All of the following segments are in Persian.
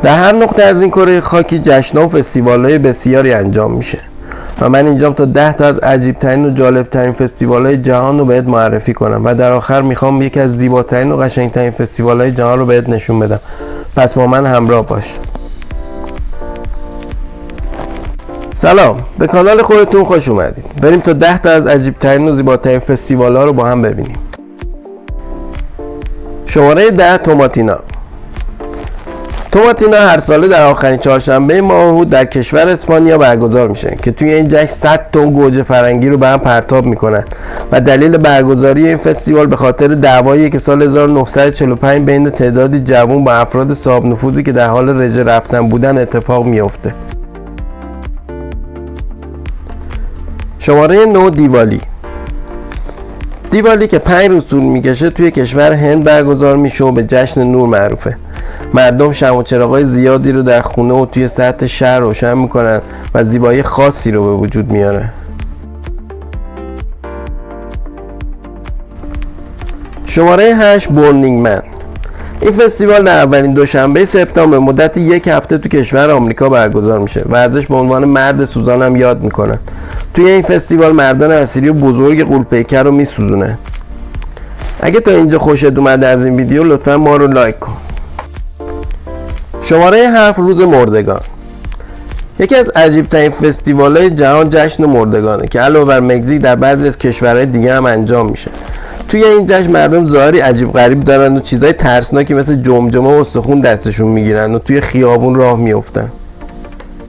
در هر نقطه از این کره خاکی جشن‌ها و فستیوال‌های بسیاری انجام میشه و من اینجام تا 10 تا از عجیب‌ترین و جالب‌ترین فستیوال‌های جهان رو بهت معرفی کنم و در آخر میخوام یکی از زیباترین و قشنگترین فستیوال‌های جهان رو بهت نشون بدم. پس با من همراه باش. سلام، به کانال خودتون خوش اومدید. بریم تا 10 تا از عجیب‌ترین و زیباترین فستیوال‌ها رو با هم ببینیم. شماره 10 توماتینا. توماتینا هر ساله در آخرین چهارشنبه ماه اوت در کشور اسپانیا برگزار میشه که توی این جشن 100 تن گوجه فرنگی رو به هم پرتاب میکنن و دلیل برگزاری این فستیوال به خاطر دعوایی که سال 1945 بین تعدادی جوان با افراد صاحب نفوذی که در حال رژه رفتن بودن اتفاق میفته. شماره 9 دیوالی. دیوالی که 5 روز طول میکشه توی کشور هند برگزار میشه و به جشن نور معروفه. مردم شمع و چراغای زیادی رو در خونه و توی سطح شهر روشن میکنن و زیبایی خاصی رو به وجود میاره. شماره 8 بورنینگ من. این فستیوال در اولین دوشنبه سپتامبر مدت یک هفته تو کشور آمریکا برگزار میشه و ازش به عنوان مرد سوزان هم یاد میکنن. توی این فستیوال مردان اسیری و بزرگ غول‌پیکر رو میسوزونن. اگه تا اینجا خوشت اومده از این ویدیو لطفا ما رو لایک کن. شماره 7 روز مردگان. یکی از عجیب‌ترین فستیوال‌های جهان جشن مردگانه که علاوه بر مکزیک در بعضی از کشورهای دیگه هم انجام میشه. توی این جشن مردم ظاهری عجیب غریب دارن و چیزای ترسناکی مثل جمجمه و استخون دستشون میگیرن و توی خیابون راه میافتن.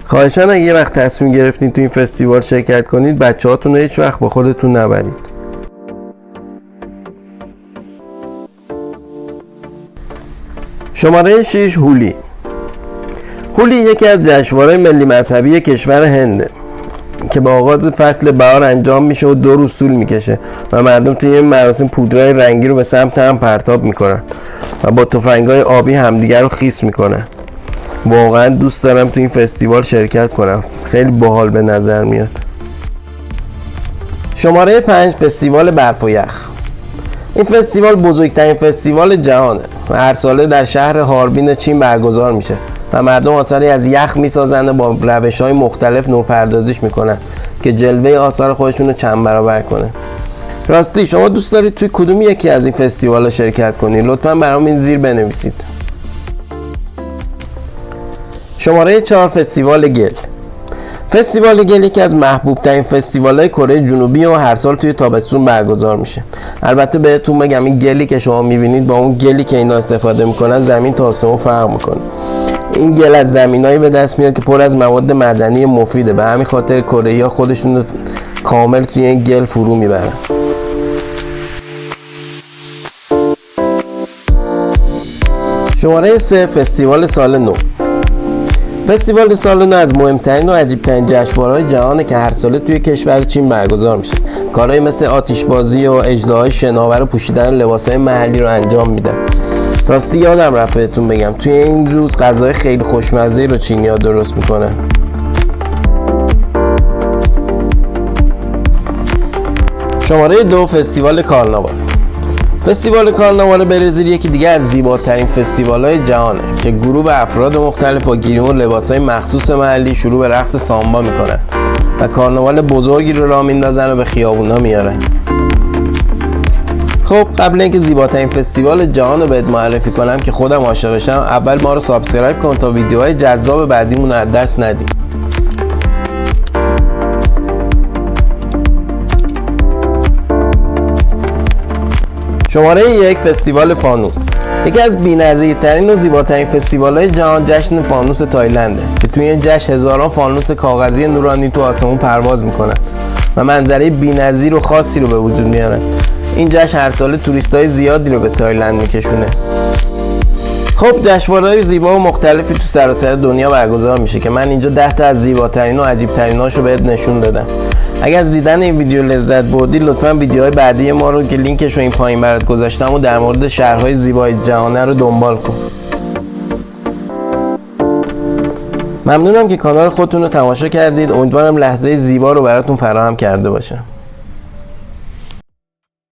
خواهشاً اگه یه وقت تصمیم گرفتین توی این فستیوال شرکت کنید بچه‌هاتون رو هیچ وقت با خودتون نبرید. شماره 6 هولی. هولی یکی از جشنواره‌های ملی مذهبی کشور هنده که با آغاز فصل بهار انجام میشه و 2 روز طول میکشه و مردم توی این مراسم پودرهای رنگی رو به سمت هم پرتاب میکنن و با تفنگ‌های آبی همدیگر رو خیس میکنن. واقعا دوست دارم توی این فستیوال شرکت کنم، خیلی باحال به نظر میاد. شماره 5 فستیوال برف و یخ. این فستیوال بزرگترین فستیوال جهانه و هر ساله در شهر هاربین چین برگزار میشه و مردم آثاری از یخ میسازن و با روش‌های مختلف نورپردازیش میکنن که جلوه آثار خودشون رو چند برابر کنه. راستی شما دوست دارید توی کدوم یکی از این فستیوالا شرکت کنید؟ لطفاً برام این زیر بنویسید. شماره 4 فستیوال گل. فستیوال گل یکی از محبوب ترین فستیوال‌های کره جنوبی و هر سال توی تابستون برگزار میشه. البته بهتون بگم این گلی که شما میبینید با اون گلی که اینا استفاده میکنن زمین تا آسمون فرق میکنه. این گل از زمینایی به دست میاد که پر از مواد معدنی مفیده، به همین خاطر کره‌ای‌ها خودشون رو کامل توی این گل فرو میبرن. شماره 3 فستیوال سال نو. فستیوال سال نو از مهمترین و عجیبترین جشنواره‌های جهانه که هر ساله توی کشور چین برگزار میشه. کارهایی مثل آتشبازی و اژدهای شناور و پوشیدن لباسهای محلی رو انجام میدن. راستی یادم رفت بهتون بگم توی این روز غذای خیلی خوشمزه‌ای رو چینی‌ها درست میکنن. شماره 2 فستیوال کارناوال. فستیوال کارناوال برزیل یکی دیگه از زیباترین فستیوال‌های جهانه که گروه افراد مختلف با گیریم و لباس‌های مخصوص محلی شروع به رقص سامبا میکنن و کارناوال بزرگی رو راه میندازن و به خیابونا میارن. خب قبل اینکه زیباترین فستیوال جهان رو بهت معرفی کنم که خودم عاشقشم، اول ما رو سابسکرایب کن تا ویدیوهای جذاب بعدیمون رو از دست ندیم. شماره 1 فستیوال فانوس. یکی از بی‌نظیرترین و زیباترین فستیوال‌های جهان جشن فانوس تایلنده که توی این جشن هزاران فانوس کاغذی نورانی تو آسمون پرواز میکنن و منظره بی‌نظیر و خاصی رو به وجود میارن. این جشن هر ساله توریستای زیادی رو به تایلند میکشونه. خب جشنواره‌های زیبا و مختلفی تو سراسر دنیا برگزار میشه که من اینجا 10 تا از زیباترین و عجیب‌تریناشو بهت نشون دادم. اگر از دیدن این ویدیو لذت بردی لطفاً ویدیوهای بعدی ما رو که لینکش رو این پایین برات گذاشتم و در مورد شهرهای زیبای جهانه رو دنبال کن. ممنونم که کانال خودتون رو تماشا کردید. امیدوارم لحظه زیبا رو براتون فراهم کرده باشه.